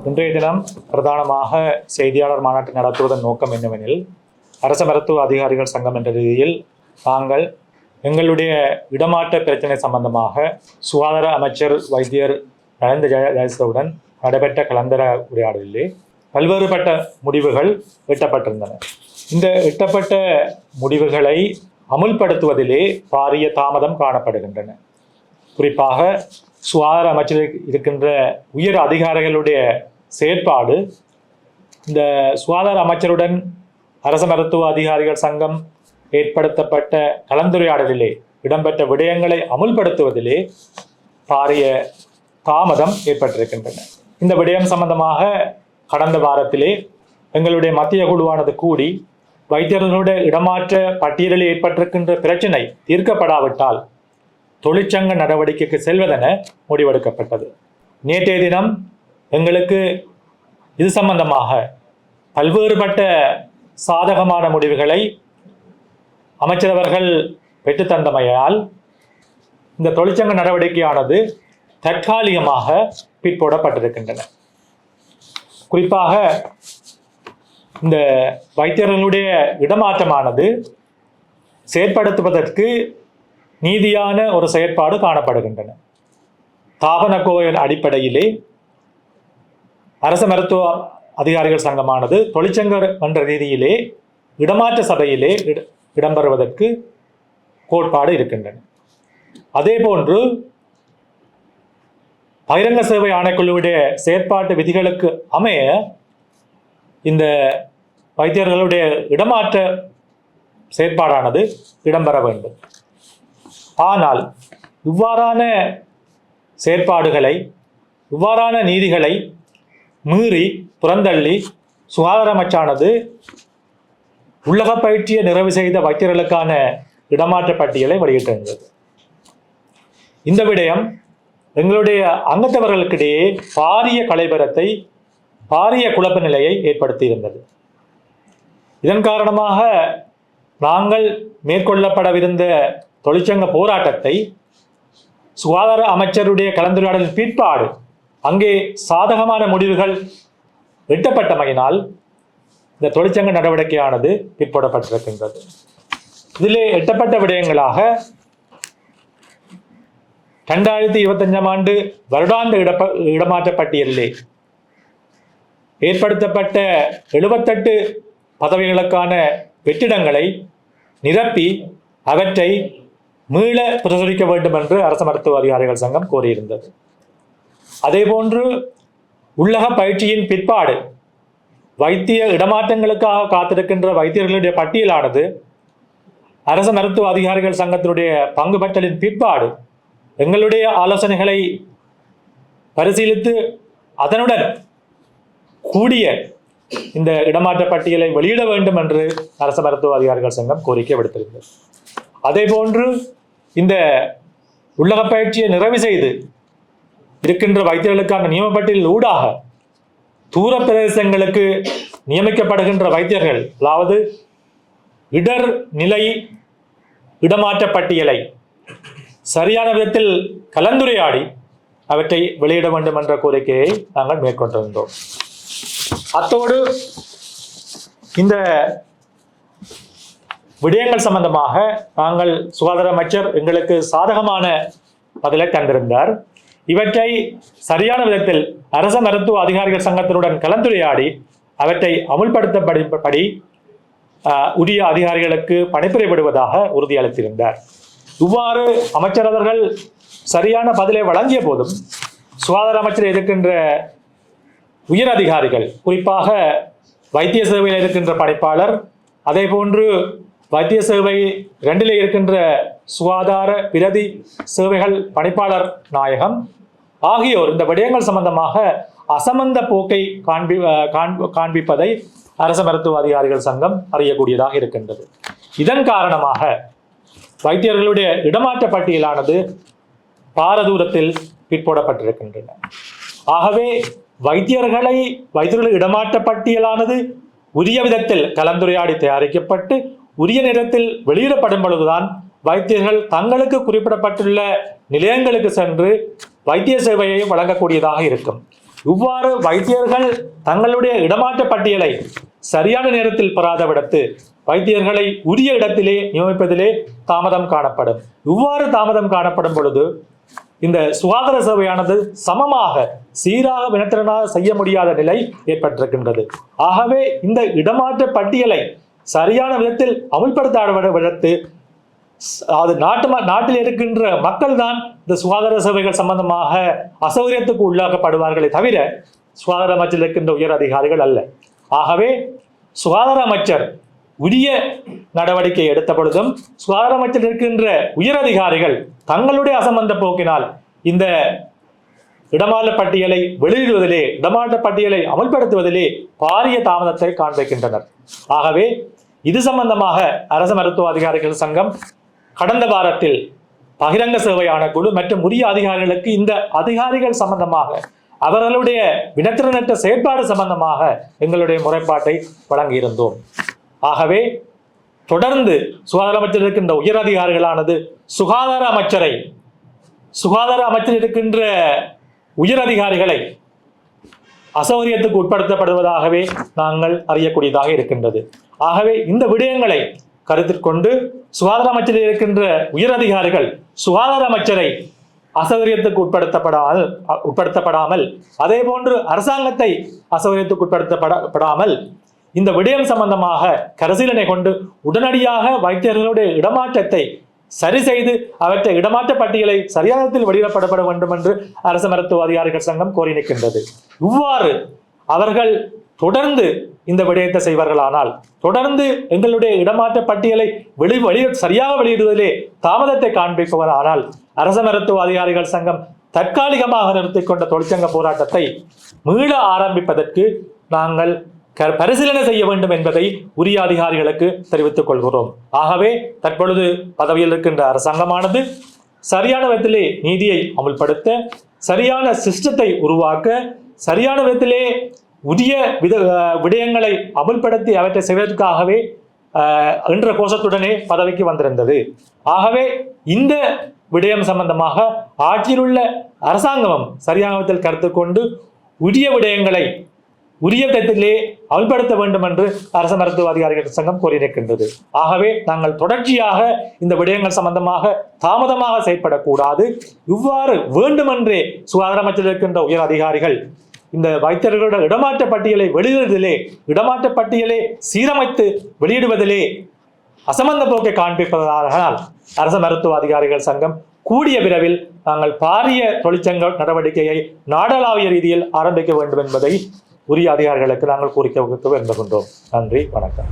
இன்றைய தினம் பிரதானமாக செய்தியாளர் மாநாட்டை நடத்துவதன் நோக்கம் என்னவெனில், அரச மருத்துவ அதிகாரிகள் சங்கம் என்ற ரீதியில் நாங்கள் எங்களுடைய இடமாற்ற பிரச்சனை சம்பந்தமாக சுகாதார அமைச்சர் வைத்தியர் நலிந்த ஜெயசுடன் நடைபெற்ற கலந்தர உரையாடலிலே பல்வேறுபட்ட முடிவுகள் எட்டப்பட்டிருந்தன. இந்த எட்டப்பட்ட முடிவுகளை அமுல்படுத்துவதிலே பாரிய தாமதம் காணப்படுகின்றன. குறிப்பாக சுகாதார அமைச்சர் இருக்கின்ற உயர் அதிகாரிகளுடைய செயற்பாடு இந்த சுகாதார அமைச்சருடன் அரச மருத்துவ அதிகாரிகள் சங்கம் ஏற்படுத்தப்பட்ட கலந்துரையாடலிலே இடம்பெற்ற விடயங்களை அமுல்படுத்துவதிலே பாரிய தாமதம் ஏற்பட்டிருக்கின்றன. இந்த விடயம் சம்பந்தமாக கடந்த வாரத்திலே எங்களுடைய மத்திய குழுவானது கூடி வைத்தியர்களுடைய இடமாற்ற பட்டியலில் ஏற்பட்டிருக்கின்ற பிரச்சினை தீர்க்கப்படாவிட்டால் தொழிற்சங்க நடவடிக்கைக்கு செல்வதென முடிவெடுக்கப்பட்டது. நேற்றைய தினம் எங்களுக்கு இது சம்பந்தமாக பல்வேறுபட்ட சாதகமான முடிவுகளை அமைச்சரவர்கள் பெற்றுத்தந்தமையால் இந்த தொழிற்சங்க நடவடிக்கையானது தற்காலிகமாக பிற்போடப்பட்டிருக்கின்றன. குறிப்பாக இந்த வைத்தியர்களுடைய இடமாற்றமானது செயற்படுத்துவதற்கு நீதியான ஒரு செயற்பாடு காணப்படுகின்றன. தாபன கோயில் அடிப்படையிலே அரச மருத்துவ அதிகாரிகள் சங்கமானது தொழிற்சங்க என்ற ரீதியிலே இடமாற்ற சபையிலே இடம்பெறுவதற்கு கோட்பாடு இருக்கின்றன. அதே போன்று பகிரங்க சேவை ஆணைக்குழுவுடைய செயற்பாட்டு விதிகளுக்கு அமைய இந்த வைத்தியர்களுடைய இடமாற்ற செயற்பாடானது இடம்பெற வேண்டும். ஆனால் இவ்வாறான செயற்பாடுகளை, இவ்வாறான நீதிகளை மீறி புறந்தள்ளி சுகாதார அமைச்சானது உள்ளக பயிற்சியை நிறைவு செய்த வைத்தியர்களுக்கான இடமாற்ற பட்டியலை வெளியிட்டிருந்தது. இந்த விடயம் எங்களுடைய அங்கத்தவர்களுக்கிடையே பாரிய கலைபரத்தை, பாரிய குழப்ப நிலையை ஏற்படுத்தி இருந்தது. இதன் காரணமாக நாங்கள் மேற்கொள்ளப்படவிருந்த தொழிற்சங்க போராட்டத்தை சுகாதார அமைச்சருடைய கலந்துரையாடலின் பிற்பாடு அங்கே சாதகமான முடிவுகள் எட்டப்பட்டமையினால் இந்த தொழிற்சங்க நடவடிக்கையானது பிற்போடப்பட்டிருக்கின்றது. இதிலே எட்டப்பட்ட விடயங்களாக 2025 ஆண்டு வருடாந்த இடமாற்ற பட்டியலிலே ஏற்படுத்தப்பட்ட 78 பதவிகளுக்கான வெற்றிடங்களை நிரப்பி அவற்றை மீள பிரசுரிக்க வேண்டும் என்று அரச மருத்துவ அதிகாரிகள் சங்கம் கோரியிருந்தது. அதேபோன்று உள்ளக பயிற்சியின் பிற்பாடு வைத்திய இடமாற்றங்களுக்காக காத்திருக்கின்ற வைத்தியர்களுடைய பட்டியலானது அரச மருத்துவ அதிகாரிகள் சங்கத்தினுடைய பங்கு பற்றலின் பிற்பாடு எங்களுடைய ஆலோசனைகளை பரிசீலித்து அதனுடன் கூடிய இந்த இடமாற்ற பட்டியலை வெளியிட வேண்டும் என்று அரச மருத்துவ அதிகாரிகள் சங்கம் கோரிக்கை விடுத்திருந்தது. அதே போன்று இந்த உள்ளக பயிற்சியை நிறைவு செய்து இருக்கின்ற வைத்தியர்களுக்கான நியமப்பட்டியல் ஊடாக தூர பிரதேசங்களுக்கு நியமிக்கப்படுகின்ற வைத்தியர்கள், அதாவது இடர் நிலை இடமாற்ற பட்டியலை சரியான விதத்தில் கலந்துரையாடி அவற்றை வெளியிட வேண்டும் என்ற கோரிக்கையை நாங்கள் மேற்கொண்டிருந்தோம். அத்தோடு இந்த விடயங்கள் சம்பந்தமாக நாங்கள் சுகாதார அமைச்சர் எங்களுக்கு சாதகமான பதிலை தந்திருந்தார். இவற்றை சரியான விதத்தில் அரச மருத்துவ அதிகாரிகள் சங்கத்தினுடன் கலந்துரையாடி அவற்றை அமுல்படுத்தப்படி உரிய அதிகாரிகளுக்கு பணிப்புரை விடுவதாக உறுதியளித்திருந்தார். இவ்வாறு அமைச்சர் அவர்கள் சரியான பதிலை வழங்கிய போதும் சுகாதார அமைச்சர் இருக்கின்ற உயர் அதிகாரிகள், குறிப்பாக வைத்திய சேவையில் இருக்கின்ற பணிப்பாளர், அதே போன்று வைத்திய சேவை 2 இருக்கின்ற சுகாதார பிரதி சேவைகள் பணிப்பாளர் நாயகம் ஆகியோர் இந்த விடயங்கள் சம்பந்தமாக அசமந்த போக்கை காண்பிப்பதை அரச மருத்துவ அதிகாரிகள் சங்கம் அறியக்கூடியதாக இருக்கின்றது. இதன் காரணமாக வைத்தியர்களுடைய இடமாற்ற பட்டியலானது பாரதூரத்தில் பிற்போடப்பட்டிருக்கின்றன. ஆகவே வைத்தியர்கள் இடமாற்ற பட்டியலானது உரிய விதத்தில் கலந்துரையாடி தயாரிக்கப்பட்டு உரிய நேரத்தில் வெளியிடப்படும் பொழுதுதான் வைத்தியர்கள் தங்களுக்கு குறிப்பிடப்பட்டுள்ள நிலையங்களுக்கு சென்று வைத்திய சேவையை வழங்கக்கூடியதாக இருக்கும். இவ்வாறு வைத்தியர்கள் தங்களுடைய இடமாற்ற பட்டியலை சரியான நேரத்தில் பெறாத விடத்து வைத்தியர்களை உரிய இடத்திலே நியமிப்பதிலே தாமதம் காணப்படும். இவ்வாறு தாமதம் காணப்படும் பொழுது இந்த சுகாதார சேவையானது சமமாக சீராக வினத்திறனாக செய்ய முடியாத நிலை ஏற்பட்டிருக்கின்றது. ஆகவே இந்த இடமாற்ற பட்டியலை சரியான விதத்தில் அமுல்படுத்த விடத்து அது நாட்டில் இருக்கின்ற மக்கள் தான் இந்த சுகாதார சேவைகள் சம்பந்தமாக அசௌகரியத்துக்கு உள்ளாக்கப்படுவார்களே தவிர சுகாதார அமைச்சர் இருக்கின்ற உயர் அதிகாரிகள் அல்ல. ஆகவே சுகாதார அமைச்சர் உரிய நடவடிக்கை எடுத்த பொழுதும் சுகாதார அமைச்சர் இருக்கின்ற உயர் அதிகாரிகள் தங்களுடைய அசம்பந்த போக்கினால் இந்த இடமாற்ற பட்டியலை வெளியிடுவதிலே இடமாற்ற பட்டியலை அமல்படுத்துவதிலே பாரிய தாமதத்தை காண்பிக்கின்றனர். ஆகவே இது சம்பந்தமாக அரசு மருத்துவ அதிகாரிகள் சங்கம் கடந்த வாரத்தில் பகிரங்க சேவையான குழு மற்றும் உரிய அதிகாரிகளுக்கு இந்த அதிகாரிகள் சம்பந்தமாக அவர்களுடைய வினத்திறனற்ற செயற்பாடு சம்பந்தமாக எங்களுடைய முறைப்பாட்டை வழங்கியிருந்தோம். ஆகவே தொடர்ந்து சுகாதார அமைச்சர் இருக்கின்ற உயர் அதிகாரிகளானது சுகாதார அமைச்சர் இருக்கின்ற உயர் அதிகாரிகளை அசௌகரியத்துக்கு உட்படுத்தப்படுவதாகவே நாங்கள் அறியக்கூடியதாக இருக்கின்றது. ஆகவே இந்த விடயங்களை கருத்தில் கொண்டு சுகாதார அமைச்சரில் இருக்கின்ற உயர் அதிகாரிகள் சுகாதார அமைச்சரை அசௌகரியத்துக்கு உட்படுத்தப்படாமல் அதே போன்று அரசாங்கத்தை அசௌகரியத்துக்கு உட்படுத்தப்படாமல் இந்த விடயம் சம்பந்தமாக பரிசீலனை கொண்டு உடனடியாக வைத்தியர்களுடைய இடமாற்றத்தை சரி செய்து அவற்றை இடமாற்ற பட்டியலை சரியானத்தில் வெளியிடப்பட வேண்டும் என்று அரசு மருத்துவ அதிகாரிகள் சங்கம் கோரி நிற்கின்றது. இவ்வாறு அவர்கள் தொடர்ந்து இந்த விடயத்தை செய்வார்களானால் தொடர்ந்து எங்களுடைய இடமாற்ற பட்டியலை சரியாக வெளியிடுவதிலே தாமதத்தை காண்பிப்பவரானால் அரசு மருத்துவ அதிகாரிகள் சங்கம் தற்காலிகமாக நிறுத்திக் கொண்ட தொழிற்சங்க போராட்டத்தை மீள ஆரம்பிப்பதற்கு நாங்கள் பரிசீலனை செய்ய வேண்டும் என்பதை உரிய அதிகாரிகளுக்கு தெரிவித்துக் கொள்கிறோம். ஆகவே தற்பொழுது பதவியில் இருக்கின்ற அரசாங்கமானது சரியான விதத்திலே நீதியை அமுல்படுத்த சரியான சிஸ்டத்தை உருவாக்க சரியான விதத்திலே உரிய விடயங்களை அமுல்படுத்தி அவற்றை செய்வதற்காகவே என்ற கோஷத்துடனே பதவிக்கு வந்திருந்தது. ஆகவே இந்த விடயம் சம்பந்தமாக ஆட்சியில் உள்ள அரசாங்கமும் சரியான விதத்தில் கருத்து கொண்டு உரிய விடயங்களை உரிய விதத்திலே அமல்படுத்த வேண்டும் என்று அரசு மருத்துவ அதிகாரிகள் சங்கம் கோரியிருக்கின்றது. ஆகவே நாங்கள் தொடர்ச்சியாக இந்த விடயங்கள் சம்பந்தமாக தாமதமாக செயற்படக்கூடாது. இவ்வாறு வேண்டுமென்றே சுகாதார அமைச்சர் இருக்கின்ற உயர் அதிகாரிகள் இந்த வைத்தியர்களுடைய இடமாற்ற பட்டியலை வெளியிடுவதிலே இடமாற்ற பட்டியலை சீரமைத்து வெளியிடுவதிலே அசம்பந்த போக்கை காண்பிப்பதால் அரசு மருத்துவ அதிகாரிகள் சங்கம் கூடிய விரைவில் நாங்கள் பாரிய தொழிற்சங்க நடவடிக்கையை நாடளாவிய ரீதியில் ஆரம்பிக்க வேண்டும் என்பதை உரிய அதிகாரிகளுக்கு நாங்கள் கோரிக்கை விடுக்கின்றோம். நன்றி, வணக்கம்.